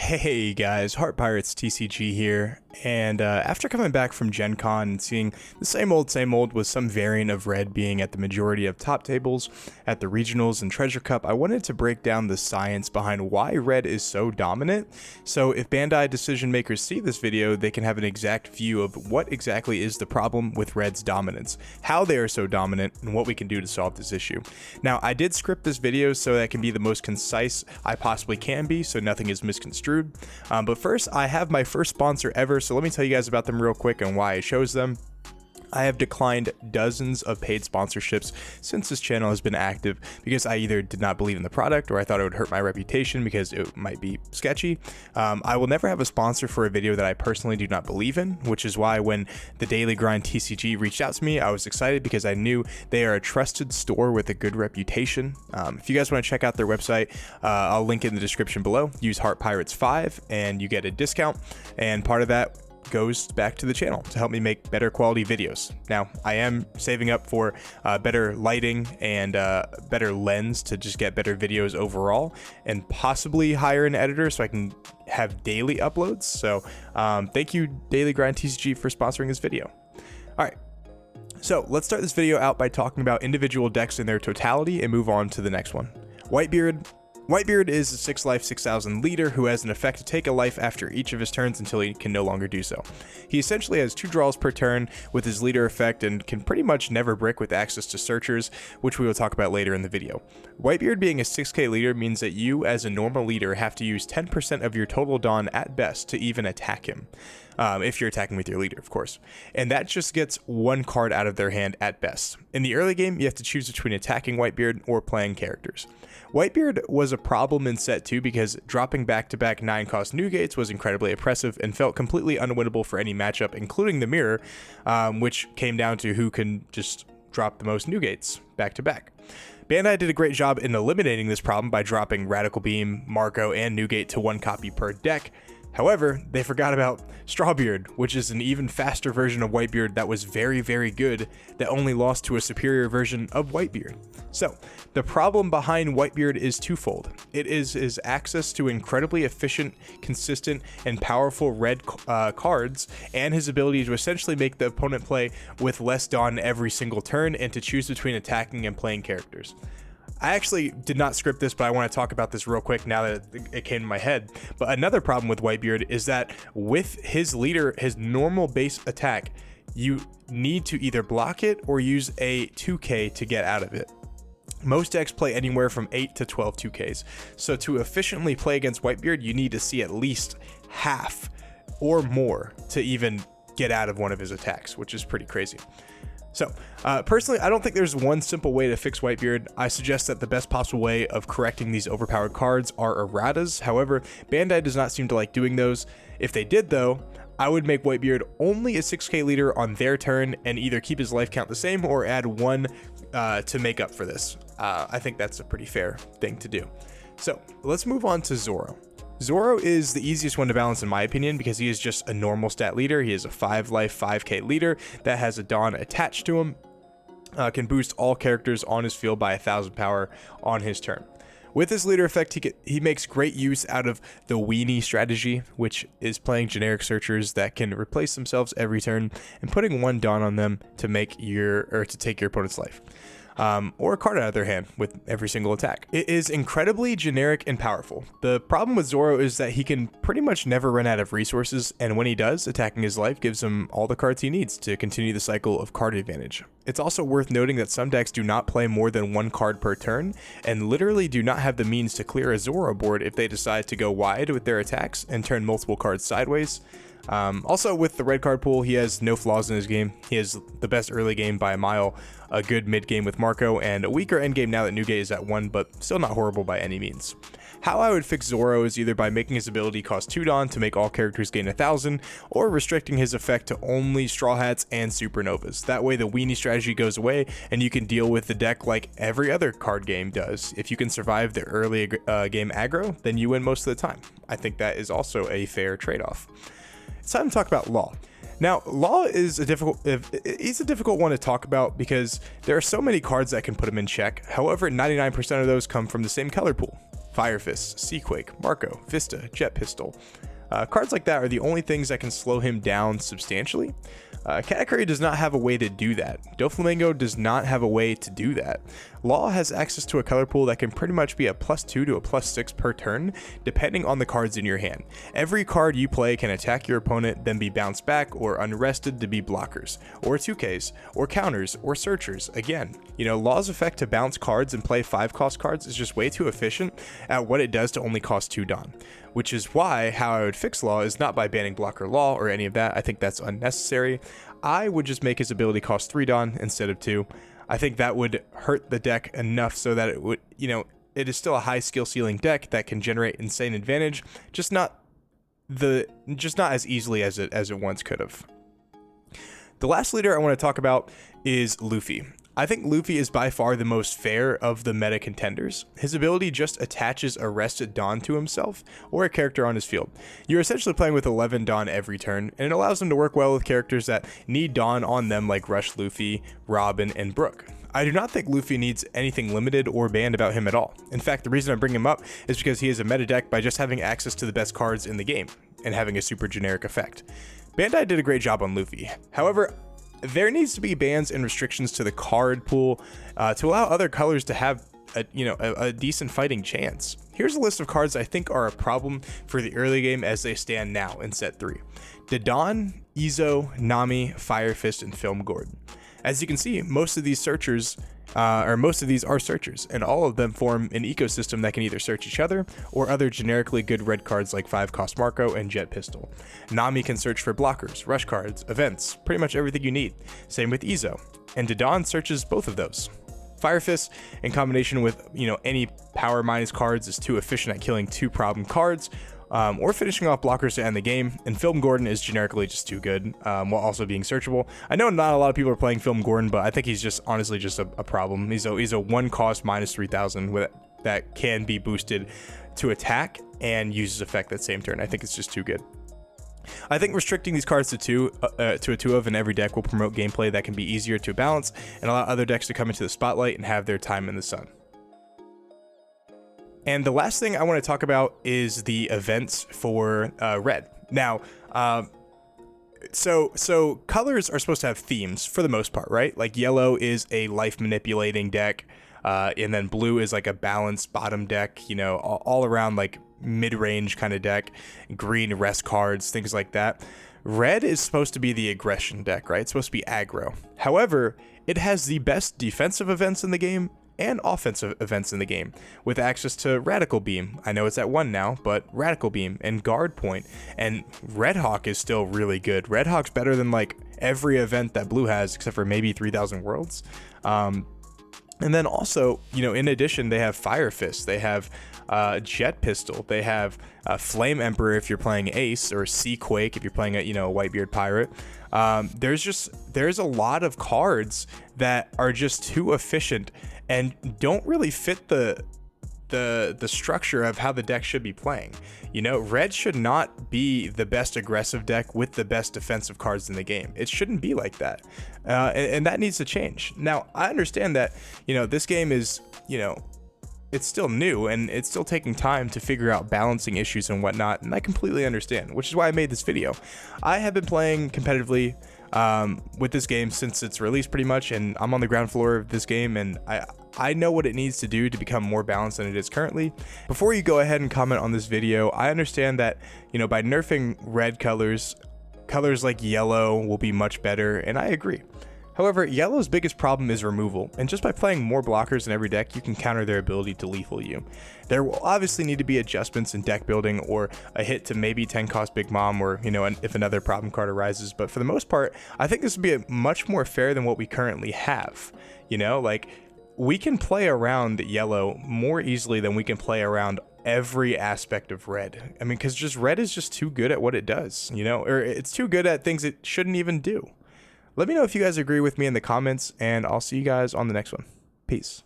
Hey guys, Heart Pirates TCG here, and after coming back from Gen Con and seeing the same old with some variant of red being at the majority of top tables at the regionals and Treasure Cup, I wanted to break down the science behind why red is so dominant, so if Bandai decision makers see this video, they can have an exact view of what exactly is the problem with red's dominance, how they are so dominant, and what we can do to solve this issue. Now, I did script this video so that it can be the most concise I possibly can be, so nothing is misconstrued. But first, I have my first sponsor ever, so let me tell you guys about them real quick and why I chose them. I have declined dozens of paid sponsorships since this channel has been active because I either did not believe in the product or I thought it would hurt my reputation because it might be sketchy. I will never have a sponsor for a video that I personally do not believe in, which is why when the Daily Grind TCG reached out to me, I was excited because I knew they are a trusted store with a good reputation. If you guys want to check out their website, I'll link it in the description below. Use Heart Pirates 5 and you get a discount, and part of that goes back to the channel to help me make better quality videos. Now, I am saving up for better lighting and better lens to just get better videos overall, and possibly hire an editor so I can have daily uploads. So thank you, Daily Grind TCG, for sponsoring this video. All right. So let's start this video out by talking about individual decks in their totality and move on to the next one. Whitebeard. Whitebeard is a 6 life 6000 leader who has an effect to take a life after each of his turns until he can no longer do so. He essentially has 2 draws per turn with his leader effect and can pretty much never brick with access to searchers, which we will talk about later in the video. Whitebeard being a 6k leader means that you as a normal leader have to use 10% of your total Dawn at best to even attack him. If you're attacking with your leader, of course. And that just gets 1 card out of their hand at best. In the early game, you have to choose between attacking Whitebeard or playing characters. Whitebeard was a problem in set 2 because dropping back-to-back 9-cost new gates was incredibly oppressive and felt completely unwinnable for any matchup, including the mirror, which came down to who can just drop the most new gates back-to-back. Bandai did a great job in eliminating this problem by dropping Radical Beam, Marco, and Newgate to 1 copy per deck. However, they forgot about Strawbeard, which is an even faster version of Whitebeard that was very, very good, that only lost to a superior version of Whitebeard. So, the problem behind Whitebeard is twofold. It is his access to incredibly efficient, consistent, and powerful red cards, and his ability to essentially make the opponent play with less Dawn every single turn and to choose between attacking and playing characters. I actually did not script this, but I want to talk about this real quick now that it came to my head. But another problem with Whitebeard is that with his leader, his normal base attack, you need to either block it or use a 2k to get out of it. Most decks play anywhere from 8 to 12 2ks. So to efficiently play against Whitebeard, you need to see at least half or more to even get out of one of his attacks, which is pretty crazy. So, personally, I don't think there's one simple way to fix Whitebeard. I suggest that the best possible way of correcting these overpowered cards are erratas. However, Bandai does not seem to like doing those. If they did, though, I would make Whitebeard only a 6k leader on their turn and either keep his life count the same or add 1 to make up for this. I think that's a pretty fair thing to do. So, let's move on to Zoro. Zoro is the easiest one to balance in my opinion because he is just a normal stat leader. He is a 5 life 5k leader that has a Dawn attached to him, can boost all characters on his field by 1000 power on his turn. With his leader effect, he makes great use out of the weenie strategy, which is playing generic searchers that can replace themselves every turn and putting 1 Dawn on them to take your opponent's life. Or a card out of their hand with every single attack. It is incredibly generic and powerful. The problem with Zoro is that he can pretty much never run out of resources, and when he does, attacking his life gives him all the cards he needs to continue the cycle of card advantage. It's also worth noting that some decks do not play more than 1 card per turn, and literally do not have the means to clear a Zoro board if they decide to go wide with their attacks and turn multiple cards sideways. Also, with the red card pool, he has no flaws in his game. He has the best early game by a mile, a good mid game with Marco, and a weaker end game now that Newgate is at 1, but still not horrible by any means. How I would fix Zoro is either by making his ability cost 2 Dawn to make all characters gain 1000, or restricting his effect to only Straw Hats and Supernovas. That way the weenie strategy goes away, and you can deal with the deck like every other card game does. If you can survive the early game aggro, then you win most of the time. I think that is also a fair trade-off. It's time to talk about Law. Now, Law is a difficult one to talk about because there are so many cards that can put him in check. However, 99% of those come from the same color pool. Fire Fist, Seaquake, Marco, Vista, Jet Pistol. Cards like that are the only things that can slow him down substantially. Katakuri does not have a way to do that. Doflamingo does not have a way to do that. Law has access to a color pool that can pretty much be a +2 to a +6 per turn, depending on the cards in your hand. Every card you play can attack your opponent, then be bounced back or unrested to be blockers, or 2Ks, or counters, or searchers. Again, Law's effect to bounce cards and play 5-cost cards is just way too efficient at what it does to only cost 2 Dawn. Which is why how I would fix Law is not by banning blocker Law or any of that. I think that's unnecessary. I would just make his ability cost 3 Dawn instead of 2. I think that would hurt the deck enough so that it would, it is still a high skill ceiling deck that can generate insane advantage, just not as easily as it once could have. The last leader I want to talk about is Luffy. I think Luffy is by far the most fair of the meta contenders. His ability just attaches a rested Dawn to himself or a character on his field. You're essentially playing with 11 Dawn every turn, and it allows him to work well with characters that need Dawn on them like Rush Luffy, Robin, and Brook. I do not think Luffy needs anything limited or banned about him at all. In fact, the reason I bring him up is because he is a meta deck by just having access to the best cards in the game and having a super generic effect. Bandai did a great job on Luffy. However, there needs to be bans and restrictions to the card pool to allow other colors to have a decent fighting chance. Here's a list of cards I think are a problem for the early game as they stand now in set 3. Dodon, Izo, Nami, Fire Fist, and Film Gordon. As you can see, most of these are searchers, and all of them form an ecosystem that can either search each other or other generically good red cards like 5-cost Marco and Jet Pistol. Nami can search for blockers, rush cards, events, pretty much everything you need. Same with Izo, and Dodon searches both of those. Fire Fist, in combination with any power minus cards, is too efficient at killing 2 problem cards, or finishing off blockers to end the game, and Film Gordon is generically just too good, while also being searchable. I know not a lot of people are playing Film Gordon, but I think he's just honestly just a problem. He's a 1-cost -3000 that can be boosted to attack and uses effect that same turn. I think it's just too good. I think restricting these cards to a 2-of in every deck will promote gameplay that can be easier to balance and allow other decks to come into the spotlight and have their time in the sun. And the last thing I want to talk about is the events for Red. Now, so colors are supposed to have themes for the most part, right? Like yellow is a life manipulating deck, and then blue is like a balanced bottom deck, all around like mid-range kind of deck. Green rest cards, things like that. Red is supposed to be the aggression deck, right? It's supposed to be aggro. However, it has the best defensive events in the game and offensive events in the game, with access to Radical Beam. I know it's at 1 now, but Radical Beam and Guard Point, and Red Hawk is still really good. Red Hawk's better than like every event that Blue has, except for maybe 3000 Worlds. And then also, in addition, they have Fire Fist, they have Jet Pistol, they have Flame Emperor if you're playing Ace, or Seaquake if you're playing a Whitebeard Pirate. There's a lot of cards that are just too efficient and don't really fit the structure of how the deck should be playing. Red should not be the best aggressive deck with the best defensive cards in the game. It shouldn't be like that, and that needs to change. Now, I understand that this game is it's still new and it's still taking time to figure out balancing issues and whatnot, and I completely understand, which is why I made this video. I have been playing competitively with this game since its release pretty much, and I'm on the ground floor of this game, and I know what it needs to do to become more balanced than it is currently. Before you go ahead and comment on this video, I understand that by nerfing red colors like yellow will be much better, and I agree. However, yellow's biggest problem is removal, and just by playing more blockers in every deck, you can counter their ability to lethal you. There will obviously need to be adjustments in deck building, or a hit to maybe 10-cost Big Mom, or if another problem card arises, but for the most part, I think this would be much more fair than what we currently have. Like, we can play around yellow more easily than we can play around every aspect of red. I mean, because just red is just too good at what it does, or it's too good at things it shouldn't even do. Let me know if you guys agree with me in the comments, and I'll see you guys on the next one. Peace.